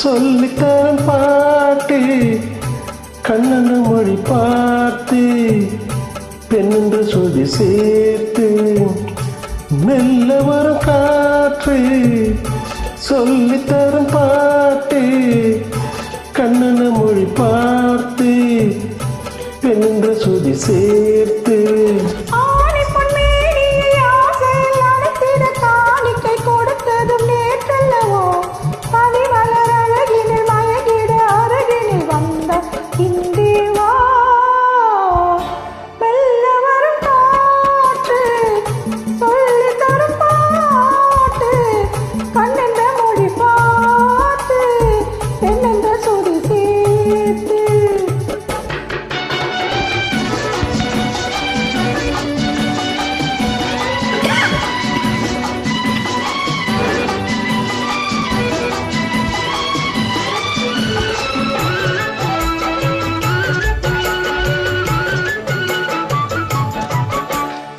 சொல்லித்தரும் பாட்டு கண்ணன மொழி பார்த்து பெண்ணென்ற சொல்லி சேர்த்து மெல்ல வரும் காற்று சொல்லித்தரும் பாட்டு கண்ணன மொழி பார்த்து பெண்ணென்ற சொல்லி சேர்த்து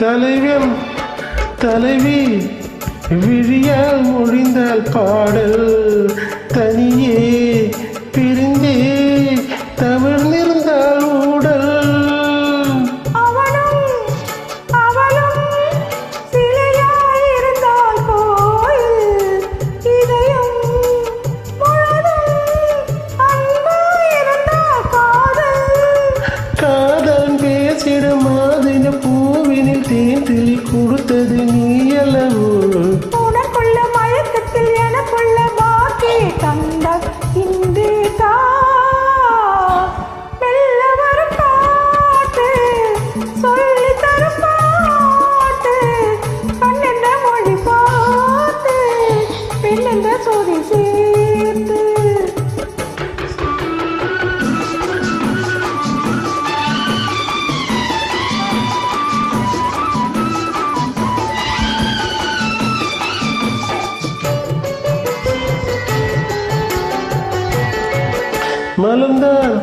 தலைவன் தலைவி விழியால் மொழிந்தால் பாடல் தனியே பிரிந்தே தவிர்ந்திருந்தால் ஊடல் காதல் பேசிட மாதின பூவினில் தேன்திளி கொடுத்தது நீ அல்லவோ உனக்குள்ள மயக்கத்தில் எனக்குள்ள பாக்கி தந்த இன்று மெல்ல வரும் பாட்டு சொல்லி தரும் பாட்டு கண்ணென்ற மொழி பார்த்து பெண்ணென்ற சொதி சேர்த்து மலர்ந்தால்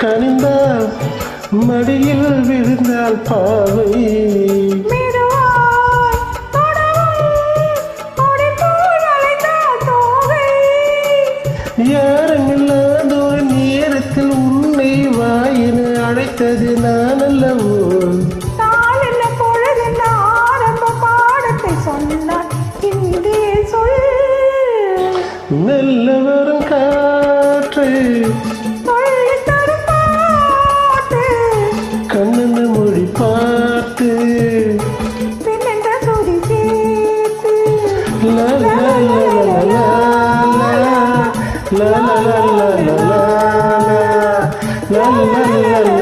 கனிந்தால் மடியில் விழுந்தால் பாவை யாருமில்லாத ஒரு நேரத்தில் உன்னை வாயின அழைத்தது நான் அல்லவோ மெல்ல வரும் காற்று கண்ணன மொழி பார்த்து லா லா லா லா லா லா லா லா லா லா லா லா லா லா